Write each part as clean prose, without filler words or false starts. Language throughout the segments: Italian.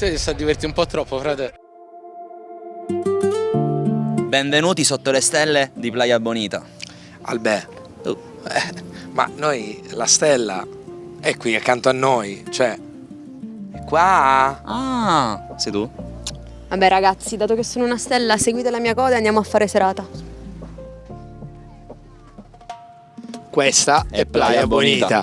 te ti sta divertendo un po' troppo, frate. Benvenuti sotto le stelle di Playa Bonita. Albè, ma noi, la stella è qui accanto a noi, cioè, è qua. Ah, sei tu? Vabbè ragazzi, dato che sono una stella, seguite la mia coda e andiamo a fare serata. Questa è Playa Bonita.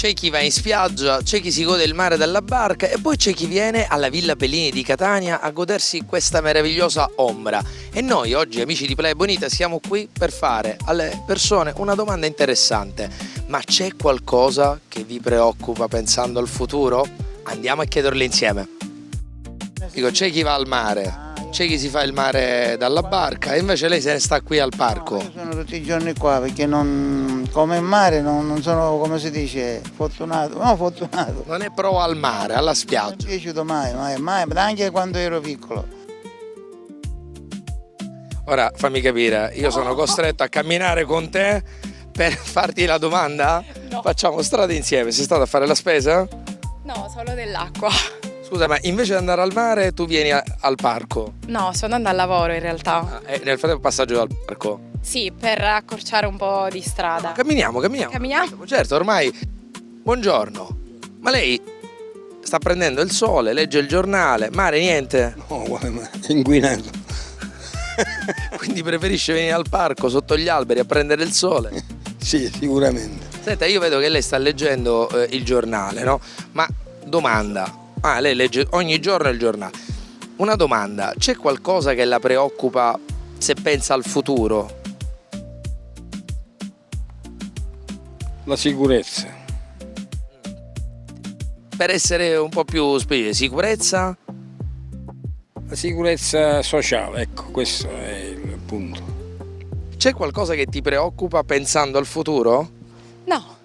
C'è chi va in spiaggia, c'è chi si gode il mare dalla barca e poi c'è chi viene alla Villa Pellini di Catania a godersi questa meravigliosa ombra. E noi oggi, amici di Playa Bonita, siamo qui per fare alle persone una domanda interessante. Ma c'è qualcosa che vi preoccupa pensando al futuro? Andiamo a chiederlo insieme. Dico, c'è chi va al mare, c'è chi si fa il mare dalla barca e invece lei se ne sta qui al parco. No, io sono tutti i giorni qua perché non, come in mare non sono, come si dice, fortunato. No, fortunato. Non è pro al mare, alla Non mi è spiaggia. piaciuto mai, anche quando ero piccolo. Ora fammi capire, io sono costretto a camminare con te per farti la domanda? No. Facciamo strada insieme, sei stato a fare la spesa? No, solo dell'acqua. Scusa, ma invece di andare al mare tu vieni al parco? No, sto andando al lavoro in realtà. E nel frattempo passaggio dal parco? Sì, per accorciare un po' di strada. Camminiamo. Camminiamo? Certo, ormai. Buongiorno. Ma lei sta prendendo il sole, legge il giornale, mare niente? No, guarda, ma è inquinato. Quindi preferisce venire al parco sotto gli alberi a prendere il sole? Sì, sicuramente. Senta, io vedo che lei sta leggendo il giornale, no? Ma domanda, lei legge ogni giorno il giornale. Una domanda, c'è qualcosa che la preoccupa se pensa al futuro? La sicurezza. Per essere un po' più specifico, sicurezza? La sicurezza sociale, ecco, questo è il punto. C'è qualcosa che ti preoccupa pensando al futuro? No,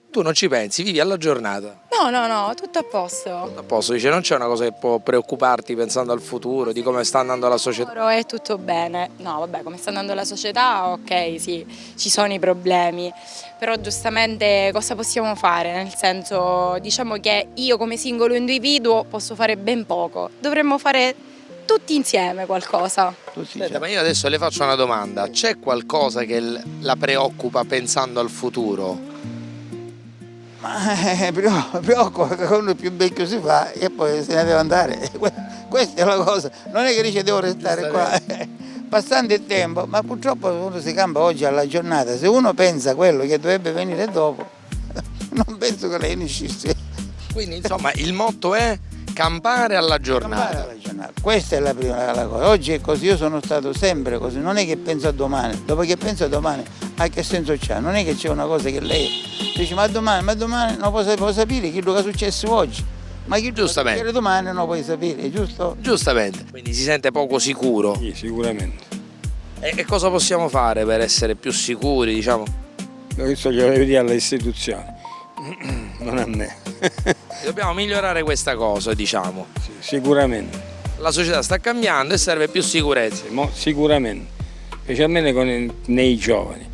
Tu non ci pensi, vivi alla giornata. no, tutto a posto. A posto, dice, non c'è una cosa che può preoccuparti pensando al futuro, di come sta andando la società? Lavoro è tutto bene. No, vabbè, come sta andando la società, ok, sì, ci sono i problemi. Però giustamente cosa possiamo fare? Nel senso, diciamo che io come singolo individuo posso fare ben poco. Dovremmo fare tutti insieme qualcosa. Tutti Senta, ma io adesso le faccio una domanda. C'è qualcosa che la preoccupa pensando al futuro? Ma preoccupa che quando più vecchio si fa e poi se ne deve andare. Questa è la cosa. Non è che dice devo restare qua. Passando il tempo, ma purtroppo uno si cambia oggi alla giornata. Se uno pensa a quello che dovrebbe venire dopo, non penso che lei ne uscisse. Quindi insomma il motto è campare alla giornata. Questa è la prima la cosa. Oggi è così, io sono stato sempre così, non è che penso a domani, dopo che penso a domani, a che senso c'ha? Non è che c'è una cosa che lei dice ma domani non può sapere che è successo oggi, ma che Giustamente. succede domani non puoi sapere, giusto? Giustamente. Quindi si sente poco sicuro. Sì, sicuramente. E cosa possiamo fare per essere più sicuri, diciamo? Questo glielo devo dire alle istituzioni, non a me. Dobbiamo migliorare questa cosa, diciamo. Sì, sicuramente. La società sta cambiando e serve più sicurezza. Sicuramente, specialmente nei giovani.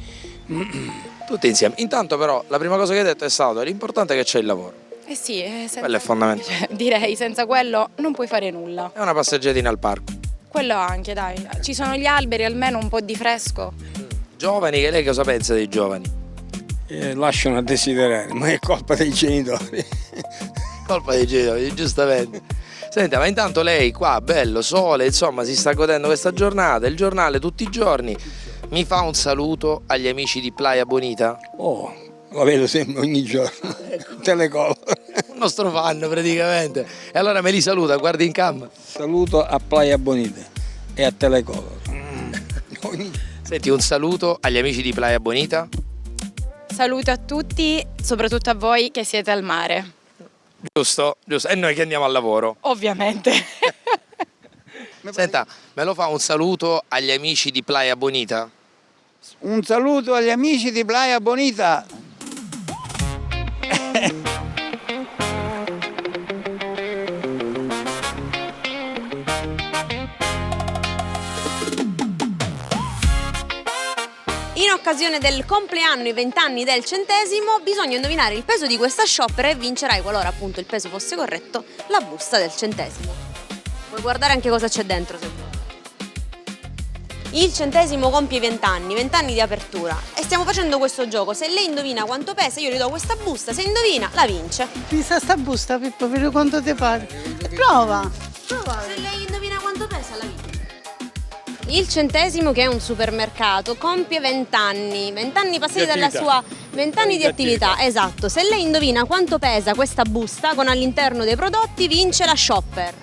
Tutti insieme. Intanto però la prima cosa che hai detto è stato l'importante è che c'è il lavoro. Eh sì, Quello è fondamentale. cioè, direi senza quello non puoi fare nulla. È una passeggiatina al parco. Quello anche, dai. Ci sono gli alberi, almeno un po' di fresco. Giovani, che lei cosa pensa dei giovani? Lasciano a desiderare, ma è colpa dei genitori. Colpa dei genitori, giustamente. Senta, ma intanto lei qua, bello, sole, insomma, si sta godendo questa giornata, il giornale tutti i giorni. Mi fa un saluto agli amici di Playa Bonita? Oh, lo vedo sempre ogni giorno, telecolor. Un nostro fan praticamente. E allora me li saluta, guardi in cam. Saluto a Playa Bonita e a telecolor. Senti, un saluto agli amici di Playa Bonita. Saluto a tutti, soprattutto a voi che siete al mare. Giusto, giusto. E noi che andiamo al lavoro. Ovviamente. Senta, me lo fa un saluto agli amici di Playa Bonita? Un saluto agli amici di Playa Bonita. occasione del compleanno, i 20 anni del centesimo, bisogna indovinare il peso di questa shopper e vincerai, qualora appunto il peso fosse corretto, la busta del centesimo. Puoi guardare anche cosa c'è dentro se vuoi. Il centesimo compie 20 anni di apertura e stiamo facendo questo gioco. Se lei indovina quanto pesa, io gli do questa busta, se indovina la vince. Pisa sta busta, Pippo, vedi quanto ti pare. Prova. Se lei indovina quanto pesa, la vince. Il centesimo, che è un supermercato, compie 20 anni. 20 anni passati dalla sua... 20 anni di attività, esatto. Se lei indovina quanto pesa questa busta con all'interno dei prodotti, vince la shopper.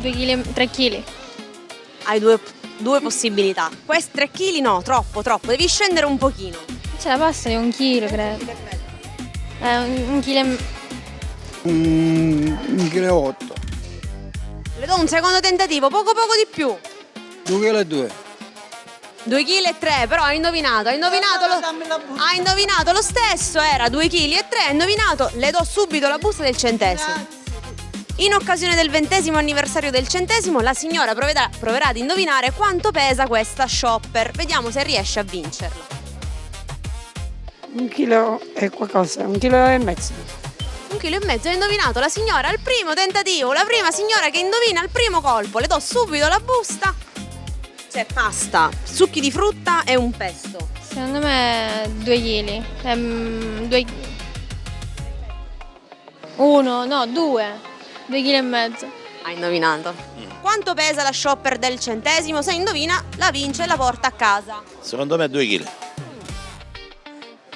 2 kg, 3 kg. Hai due possibilità. Questi 3 kg no, troppo. Devi scendere un pochino. C'è la pasta di 1 chilo, credo. 1 chilo e... 1,8 kg. Le do un secondo tentativo, poco di più. 2,2 kg. 2 kg e 3, però hai indovinato lo stesso, era 2 kg e 3, hai indovinato, le do subito la busta del centesimo. In occasione del 20° anniversario del centesimo, la signora proverà ad indovinare quanto pesa questa shopper. Vediamo se riesce a vincerla. 1 chilo e qualcosa, 1,5 kg. 1,5 kg, ha indovinato la signora al primo tentativo, la prima signora che indovina al primo colpo. Le do subito la busta. C'è pasta, succhi di frutta e un pesto. Secondo me 2 kg. 2 1, no, 2. 2 kg e mezzo. Ha indovinato. Quanto pesa la shopper del centesimo? Se indovina, la vince e la porta a casa. Secondo me 2 kg.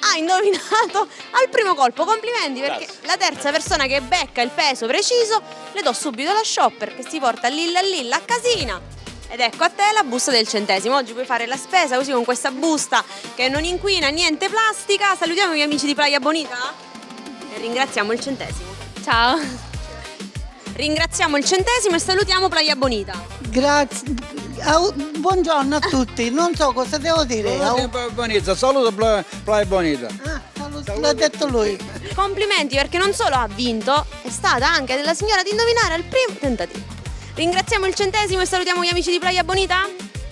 Ha indovinato al primo colpo, complimenti, perché la terza persona che becca il peso preciso le do subito la shopper che si porta lilla a casina. Ed ecco a te la busta del centesimo. Oggi puoi fare la spesa così con questa busta che non inquina, niente plastica. Salutiamo gli amici di Playa Bonita e ringraziamo il centesimo. Ciao. Ringraziamo il centesimo e salutiamo Playa Bonita. Grazie. Buongiorno a tutti, non so cosa devo dire. Saluto Playa Bonita. L'ha detto lui. Complimenti, perché non solo ha vinto, è stata anche della signora di indovinare al primo tentativo. Ringraziamo il centesimo e salutiamo gli amici di Playa Bonita.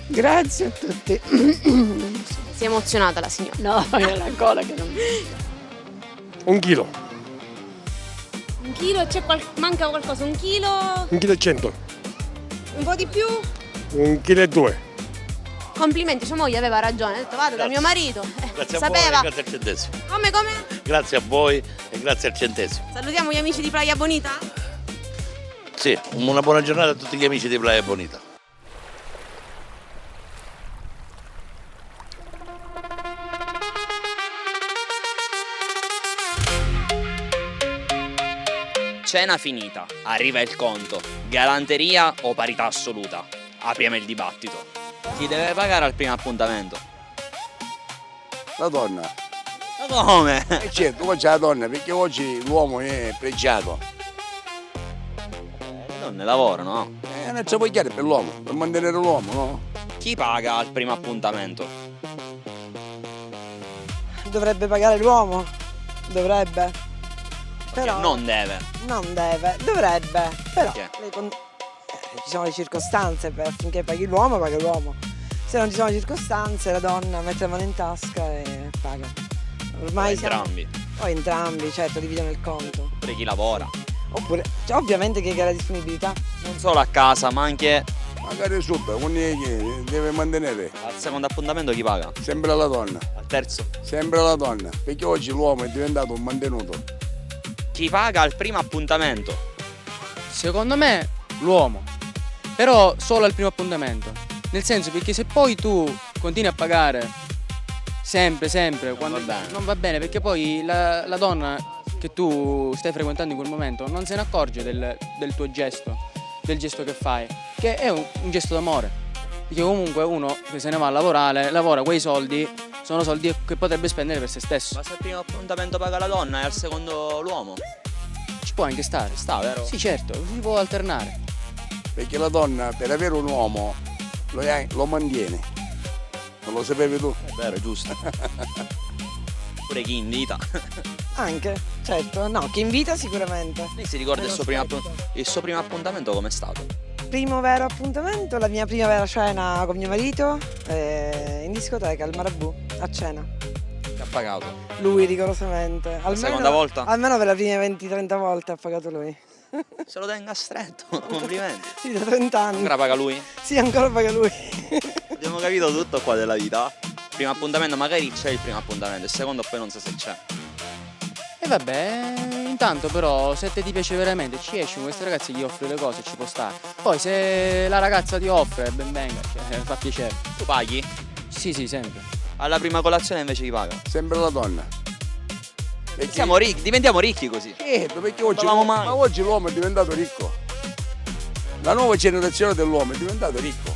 Grazie a tutti. Si è emozionata la signora. No, è la cola che non... 1 chilo. 1 chilo, manca qualcosa, 1 chilo, 1 chilo e 100. un po' di più. 1 chilo e 2. Complimenti, sua moglie aveva ragione, ha detto vado da mio marito. Grazie a Sapeva. voi e grazie al centesimo. Come? Grazie a voi e grazie al centesimo. Salutiamo gli amici di Playa Bonita. Sì, una buona giornata a tutti gli amici di Playa Bonita. Cena finita, arriva il conto. Galanteria o parità assoluta? Apriamo il dibattito. Chi deve pagare al primo appuntamento? La donna. Ma come? Certo, oggi è la donna, perché oggi l'uomo è pregiato. Le donne lavorano, no? Non c'è chiaro per l'uomo, per mantenere l'uomo, no? Chi paga al primo appuntamento? Dovrebbe pagare l'uomo? Dovrebbe. Però Non deve. non deve, dovrebbe. Però Perché? ci sono le circostanze affinché paghi l'uomo, paga l'uomo. Se non ci sono circostanze, la donna mette la mano in tasca e paga. Ormai Entrambi. O entrambi, certo, dividono il conto. Pure chi lavora. Oppure, cioè, ovviamente che ha la disponibilità. Non solo a casa, ma anche Magari subito, quindi deve mantenere. al secondo appuntamento chi paga? Sempre la donna, Al terzo? sempre la donna, perché oggi l'uomo è diventato un mantenuto. Chi paga al primo appuntamento? Secondo me l'uomo, però solo al primo appuntamento. Nel senso, perché se poi tu continui a pagare sempre, quando va bene. non va bene, perché poi la donna che tu stai frequentando in quel momento non se ne accorge del tuo gesto, del gesto che fai, che è un gesto d'amore. Perché comunque uno che se ne va a lavorare, lavora quei soldi, sono soldi che potrebbe spendere per se stesso. Ma se al primo appuntamento paga la donna e al secondo l'uomo? Ci può anche stare. Sta, vero? Sì, certo, si può alternare. Perché la donna, per avere un uomo, lo mantiene. Non lo sapevi tu? È vero, è giusto. Pure chi invita. Anche, certo. No, chi invita sicuramente. Lei si ricorda il Nello suo primo aspetto. appuntamento com'è stato? primo vero appuntamento, la mia prima vera cena con mio marito in discoteca, al Marabù, a cena. Ti ha pagato? Lui rigorosamente. La seconda volta? Almeno per le prime 20-30 volte ha pagato lui. Se lo tenga stretto, complimenti. Sì, da 30 anni. Ancora paga lui? Sì, ancora paga lui. Abbiamo capito tutto qua della vita. Primo appuntamento, magari c'è il primo appuntamento, il secondo poi non so se c'è. E vabbè, intanto però se te ti piace veramente ci esci con questi ragazzi, gli offri le cose, ci può stare. Poi se la ragazza ti offre, ben venga, cioè, fa piacere. Tu paghi? Sì, sempre. Alla prima colazione invece chi paga? Sempre la donna. Perché... Siamo ricchi, diventiamo ricchi così. Perché oggi, mai. ma oggi l'uomo è diventato ricco. La nuova generazione dell'uomo è diventato ricco.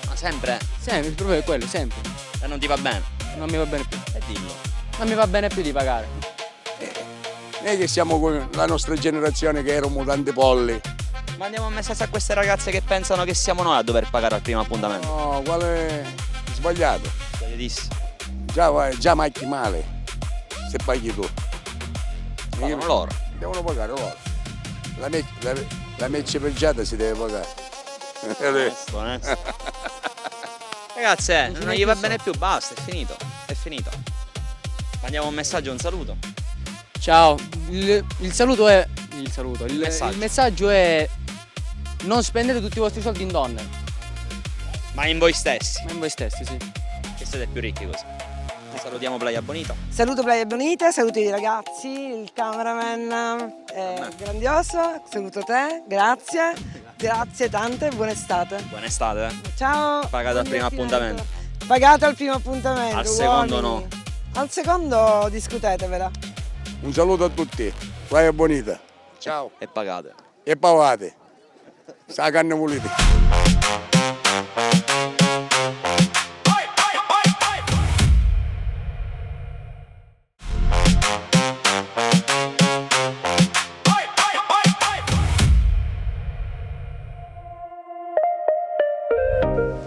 Ma sempre? Sempre, il problema è quello, sempre. E non ti va bene? Non mi va bene più. E dillo. Non mi va bene più di pagare. Non è che siamo con la nostra generazione che eravamo tante polli. Mandiamo un messaggio a queste ragazze che pensano che siamo noi a dover pagare al primo appuntamento. No, quale sbagliato. Sbagliatissimo. Già macchi male se paghi tu. Pagano loro. Devono pagare loro. La mecce pregiata si deve pagare. Onesto. Ragazze, non gli va bene più, basta, è finito. È finito. Mandiamo un messaggio, un saluto. Ciao, il saluto è... Il messaggio è... Non spendete tutti i vostri soldi in donne. Ma in voi stessi. Ma in voi stessi, sì. Che siete più ricchi così. Salutiamo Playa Bonita. Saluto Playa Bonita, saluto i ragazzi, il cameraman è grandioso, saluto te, grazie. Grazie tante e buona estate. Buona estate. Ciao. Pagato al primo appuntamento. Pagato al primo appuntamento. Al secondo uomini. no. Al secondo discutetevela. Un saluto a tutti. Playa Bonita. Ciao. E pagate. E pagate. Sa carne volete.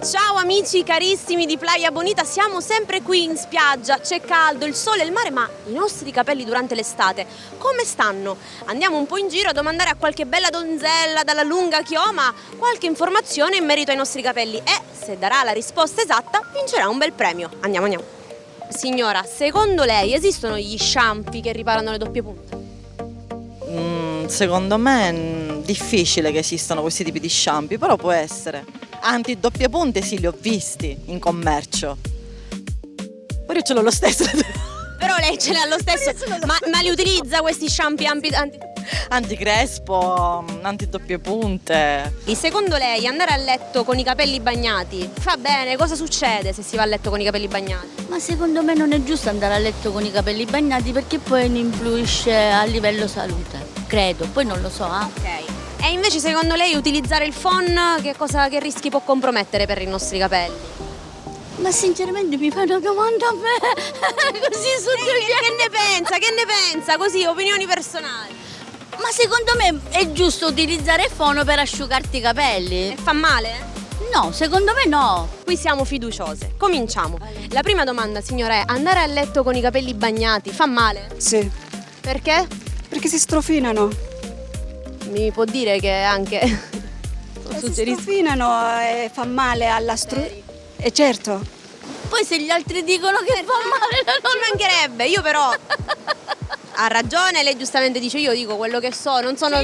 Ciao amici carissimi di Playa Bonita, siamo sempre qui in spiaggia, c'è caldo, il sole e il mare, ma i nostri capelli durante l'estate come stanno? Andiamo un po' in giro a domandare a qualche bella donzella dalla lunga chioma qualche informazione in merito ai nostri capelli e se darà la risposta esatta vincerà un bel premio. Andiamo. Signora, secondo lei esistono gli shampoo che riparano le doppie punte? Secondo me è difficile che esistano questi tipi di shampoo, però può essere. Anti-doppie punte sì, li ho visti in commercio. Poi io ce l'ho lo stesso. Però lei ce l'ha lo stesso, ma li utilizza questi shampoo anticrespo, anti-doppie punte. E secondo lei andare a letto con i capelli bagnati fa bene? Cosa succede se si va a letto con i capelli bagnati? Ma secondo me non è giusto andare a letto con i capelli bagnati perché poi ne influisce a livello salute, credo, poi non lo so. Ok. E invece secondo lei utilizzare il phon che rischi può compromettere per i nostri capelli? Ma sinceramente mi fai una domanda a me, così su Che ne pensa? Così, opinioni personali. Ma secondo me è giusto utilizzare il fono per asciugarti i capelli. E fa male? No, secondo me no. Qui siamo fiduciose. Cominciamo. La prima domanda, signora, è andare a letto con i capelli bagnati fa male? Sì. Perché? Perché si strofinano. Mi può dire che anche... Si strofinano e fa male alla E certo. Poi se gli altri dicono che fa male, non ci mancherebbe. Io però... Ha ragione, lei giustamente dice, io dico quello che so, non sono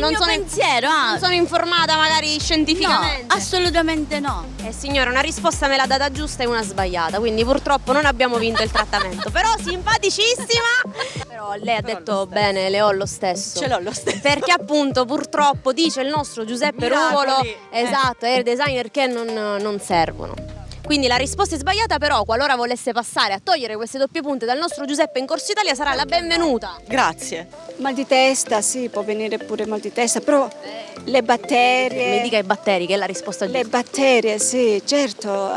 informata magari scientificamente. No, assolutamente no. Signora, una risposta me l'ha data giusta e una sbagliata, quindi purtroppo non abbiamo vinto il trattamento. Però simpaticissima. Però lei ha detto bene, le ho lo stesso. Ce l'ho lo stesso. Perché appunto purtroppo dice il nostro Giuseppe Ruvolo, esatto, hair designer, che non servono. Quindi la risposta è sbagliata, però qualora volesse passare a togliere queste doppie punte dal nostro Giuseppe in Corso Italia sarà la benvenuta. Grazie. Mal di testa, sì, può venire pure mal di testa, però le batterie... Mi dica i batteri, che è la risposta giusta. Le batterie, sì, certo.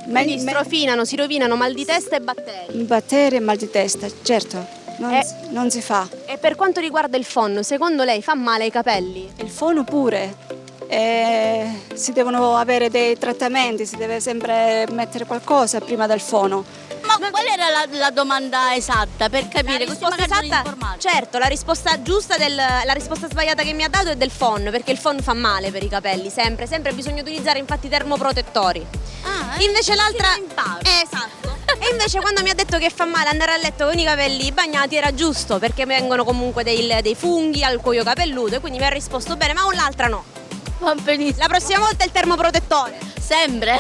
Quindi strofinano, si rovinano mal di testa e batteri. Batterie e mal di testa, certo, non si fa. E per quanto riguarda il fono, secondo lei fa male ai capelli? Il fono pure. Si devono avere dei trattamenti, si deve sempre mettere qualcosa prima del fono. Ma qual era la domanda esatta per capire? La Così risposta magari sono esatta, informati. certo, la risposta giusta la risposta sbagliata che mi ha dato è del phon, perché il phon fa male per i capelli, sempre bisogna utilizzare infatti termoprotettori. Invece l'altra esatto. E invece quando mi ha detto che fa male andare a letto con i capelli bagnati era giusto, perché vengono comunque dei funghi al cuoio capelluto, e quindi mi ha risposto bene, ma con l'altra no. Va benissimo. La prossima volta il termoprotettore. Sempre.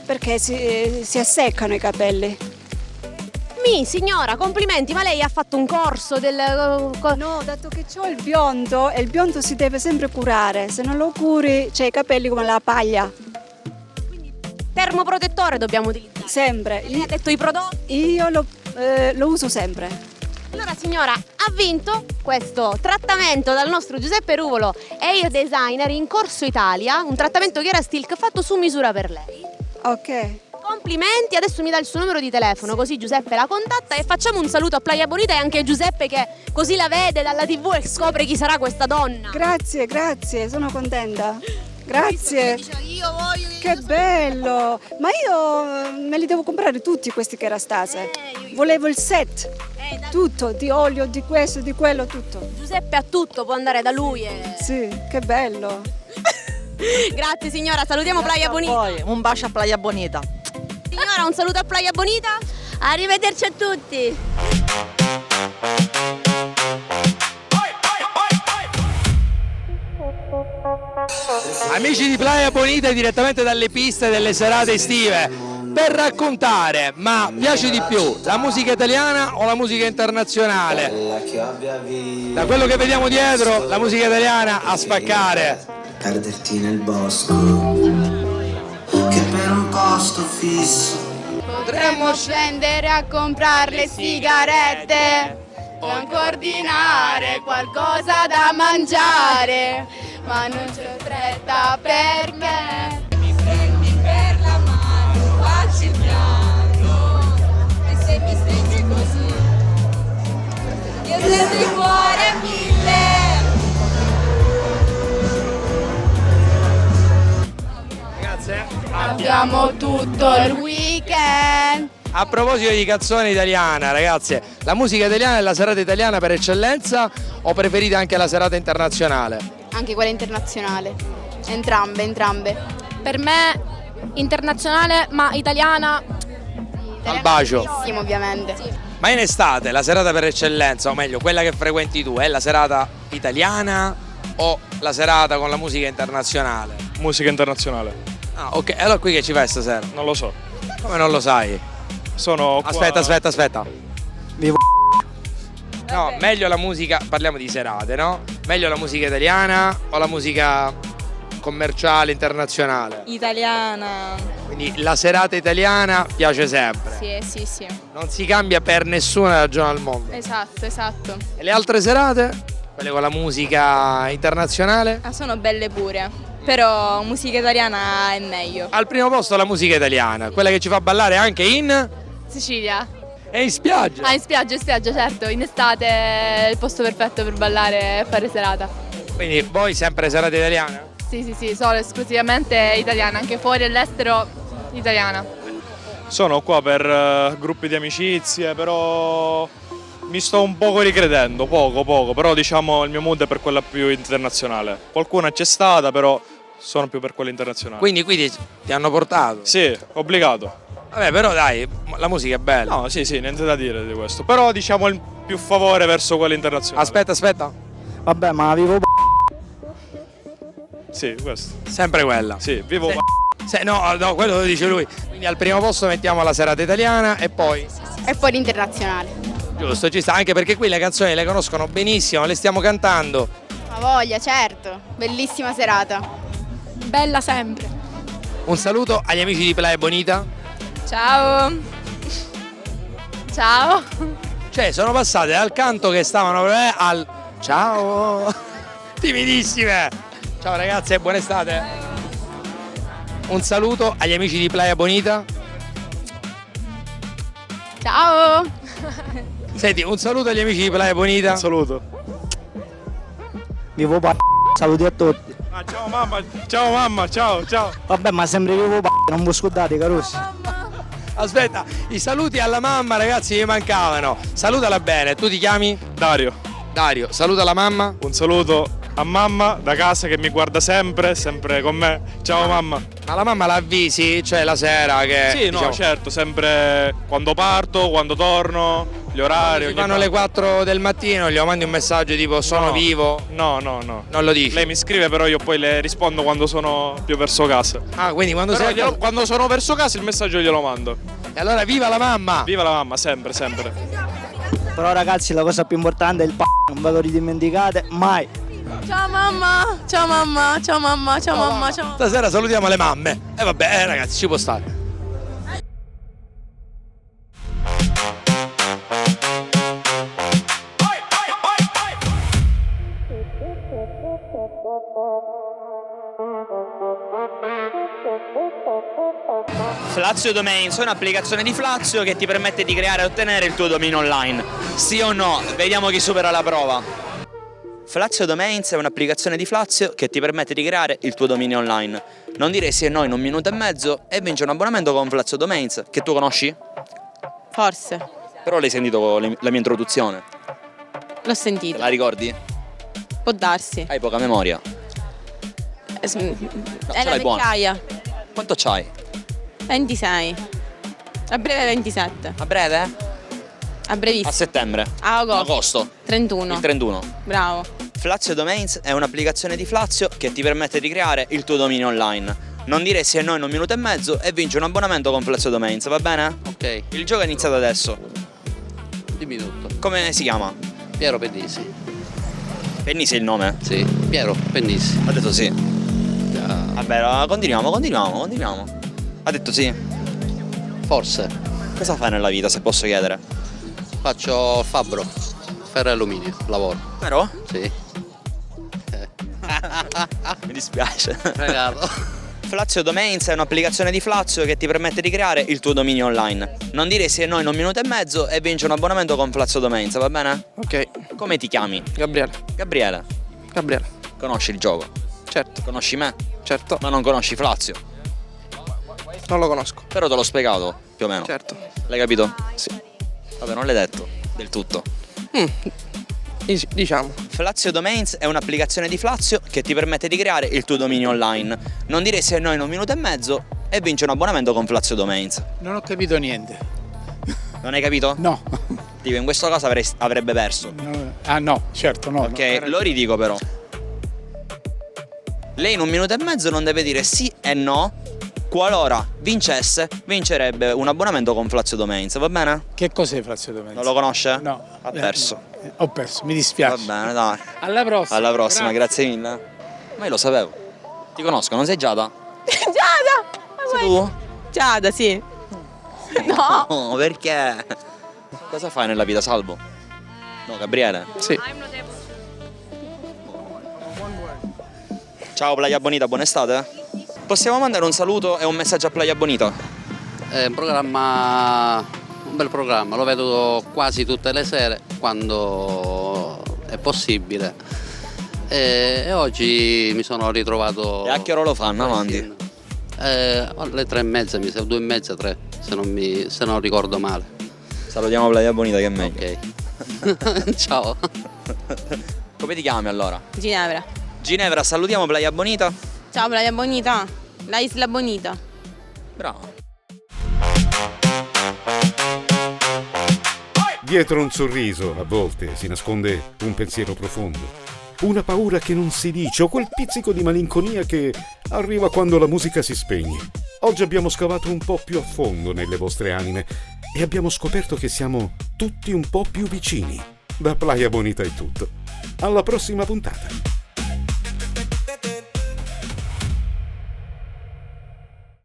Perché si asseccano i capelli. Signora, complimenti, ma lei ha fatto un corso del... No, dato che ho il biondo, e il biondo si deve sempre curare, se non lo curi c'è i capelli come la paglia. Termoprotettore dobbiamo utilizzare. Sempre. Lei ha detto i prodotti? Io lo uso sempre. Allora signora, ha vinto questo trattamento dal nostro Giuseppe Ruvolo, hair designer in Corso Italia, un trattamento Chiara Stilk fatto su misura per lei. Ok. Complimenti, adesso mi dà il suo numero di telefono così Giuseppe la contatta e facciamo un saluto a Playa Bonita e anche a Giuseppe che così la vede dalla TV e scopre chi sarà questa donna. Grazie, sono contenta. Grazie. Io voglio che bello! Ma io me li devo comprare tutti questi Kerastase. Volevo il set. Tutto, di olio, di questo, di quello, tutto. Giuseppe ha tutto, può andare da lui e... Sì, che bello. Grazie signora, salutiamo Playa Bonita. Poi un bacio a Playa Bonita. Signora, un saluto a Playa Bonita. Arrivederci a tutti. Amici di Playa Bonita, direttamente dalle piste delle serate estive, per raccontare, ma piace di più la musica italiana o la musica internazionale? Da quello che vediamo dietro, la musica italiana a spaccare. Perderti nel bosco, che per un posto fisso Potremmo scendere a comprare le sigarette o ancora ordinare qualcosa da mangiare, ma non c'è fretta perché mi prendi per la mano, facci il piano e se mi stringi così io sento il cuore a mille. Abbiamo tutto il weekend. A proposito di canzone italiana, ragazzi, la musica italiana è la serata italiana per eccellenza o preferite anche la serata internazionale? Anche quella internazionale. Entrambe. Per me internazionale, ma italiana. Al bacio. Ovviamente. Ma in estate la serata per eccellenza, o meglio, quella che frequenti tu, è la serata italiana o la serata con la musica internazionale? Musica internazionale. Ah, ok, allora qui che ci fai stasera? Non lo so. Come non lo sai? Sono qua... Aspetta. Vivo. No, meglio la musica, parliamo di serate, no? Meglio la musica italiana o la musica commerciale internazionale? Italiana. Quindi la serata italiana piace sempre. Sì. Non si cambia per nessuna ragione al mondo. Esatto. E le altre serate? Quelle con la musica internazionale? Sono belle pure. Però musica italiana è meglio. Al primo posto la musica italiana, quella che ci fa ballare anche in Sicilia. e in spiaggia. In spiaggia, certo. In estate è il posto perfetto per ballare e fare serata. Quindi voi sempre serata italiana? Sì, solo esclusivamente italiana, anche fuori all'estero italiana. Sono qua per gruppi di amicizie, però mi sto un poco ricredendo, poco, però diciamo il mio mood è per quella più internazionale. Qualcuna c'è stata, però sono più per quella internazionale. Quindi ti hanno portato? Sì, obbligato. Vabbè, però dai, la musica è bella. No, sì, niente da dire di questo. Però diciamo il più favore verso quella internazionale. Aspetta. Vabbè, ma vivo Sì, questo. Sempre quella. Sì, vivo No, quello lo dice lui. Quindi al primo posto mettiamo la serata italiana e poi... E poi l'internazionale. Giusto, ci sta, anche perché qui le canzoni le conoscono benissimo, le stiamo cantando. Ma voglia, certo. Bellissima serata. Bella sempre. Un saluto agli amici di Playa Bonita. Ciao. Cioè, sono passate dal canto che stavano al ciao. Timidissime. Ciao ragazze, buona estate. Un saluto agli amici di Playa Bonita. Ciao. Senti, un saluto agli amici di Playa Bonita. Un saluto. vivo saluti a tutti. Ciao mamma, ciao. Vabbè, ma sempre vivo non vi scordate, carosi. Aspetta, i saluti alla mamma, ragazzi, mi mancavano. Salutala bene, tu ti chiami? Dario, Dario, saluta la mamma. un saluto a mamma da casa che mi guarda sempre con me. Ciao mamma. Ma la mamma la avvisi, cioè la sera che... Sì, no, diciamo, certo, sempre quando parto, quando torno, gli orari. si fanno le 4 del mattino, gli mandi un messaggio tipo sono No. vivo. No. Non lo dici? Lei mi scrive, però io poi le rispondo quando sono più verso casa. Ah, quindi quando Però sei... quando sono verso casa il messaggio glielo mando. E allora viva la mamma! Viva la mamma, sempre, sempre. Però ragazzi la cosa più importante è il non ve lo ridimenticate mai. Ciao mamma, ciao mamma, ciao mamma, ciao mamma, ciao. Stasera salutiamo le mamme. E vabbè, ragazzi, ci può stare. Flazio Domains è un'applicazione di Flazio che ti permette di creare e ottenere il tuo dominio online. Sì o no? Vediamo chi supera la prova. Flazio Domains è un'applicazione di Flazio che ti permette di creare il tuo dominio online. Non dire sì e no in 1 minuto e mezzo e vince un abbonamento con Flazio Domains, che tu conosci? Forse, Però l'hai sentito la mia introduzione. l'ho Te sentito, la ricordi? può darsi. Hai poca memoria. È ce la l'hai buona. vecchiaia, Quanto c'hai? 26, a breve 27, A breve? a brevissimo. A settembre. A agosto. Agosto. 31. Il 31. Bravo. Flazio Domains è un'applicazione di Flazio che ti permette di creare il tuo dominio online. Non dire sì e no in 1 minuto e mezzo e vinci un abbonamento con Flazio Domains, va bene? Ok, Il gioco è iniziato adesso. dimmi tutto. Come si chiama? Piero Pennisi. Pennisi è il nome? Sì, Piero Pennisi. Ha detto sì. Vabbè, continuiamo. Ha detto sì. Forse. Cosa fai nella vita, se posso chiedere? Faccio fabbro, ferro e alluminio, lavoro. Vero? Sì. Mi dispiace. Regalo. Flazio Domains è un'applicazione di Flazio che ti permette di creare il tuo dominio online. Non dire sì e no in 1 minuto e mezzo e vinci un abbonamento con Flazio Domains, va bene? Ok. Come ti chiami? Gabriele. Gabriele. Gabriele. Conosci il gioco? Certo. Conosci me? Certo. Ma non conosci Flazio? Non lo conosco. Però te l'ho spiegato, più o meno. Certo. L'hai capito? Sì. Vabbè, non l'hai detto del tutto. Diciamo. Flazio Domains è un'applicazione di Flazio che ti permette di creare il tuo dominio online. Non dire sì e no in 1 minuto e mezzo e vinci un abbonamento con Flazio Domains. Non ho capito niente. Non hai capito? No. Dico, in questo caso avrebbe perso. Ah no, certo no. Ok, lo ridico però. Lei in 1 minuto e mezzo non deve dire sì e no. Qualora vincesse, vincerebbe un abbonamento con Flazio Domains, va bene? Che cos'è Flazio Domains? Non lo conosce? No. Ha perso. Ho perso, mi dispiace. Va bene, dai. Alla prossima. Alla prossima, grazie mille. Ma io lo sapevo. Ti conosco, non sei Giada? Giada! Sei tu? Giada, sì. No. No, perché? Cosa fai nella vita, Salvo? No, Gabriele? Sì. Ciao Playa Bonita, buona estate. Possiamo mandare un saluto e un messaggio a Playa Bonita? È un bel programma, lo vedo quasi tutte le sere quando è possibile. E oggi mi sono ritrovato... E a che ora lo fanno avanti? Alle 3:30, mi sa, 2:30, 3, se non ricordo male. Salutiamo Playa Bonita che è meglio. Ok. Ciao. Come ti chiami allora? Ginevra. Ginevra, salutiamo Playa Bonita. Ciao Playa Bonita. La Isla Bonita. Bravo. Dietro un sorriso, a volte, si nasconde un pensiero profondo, una paura che non si dice o quel pizzico di malinconia che arriva quando la musica si spegne. Oggi abbiamo scavato un po' più a fondo nelle vostre anime e abbiamo scoperto che siamo tutti un po' più vicini. Da Playa Bonita è tutto. Alla prossima puntata.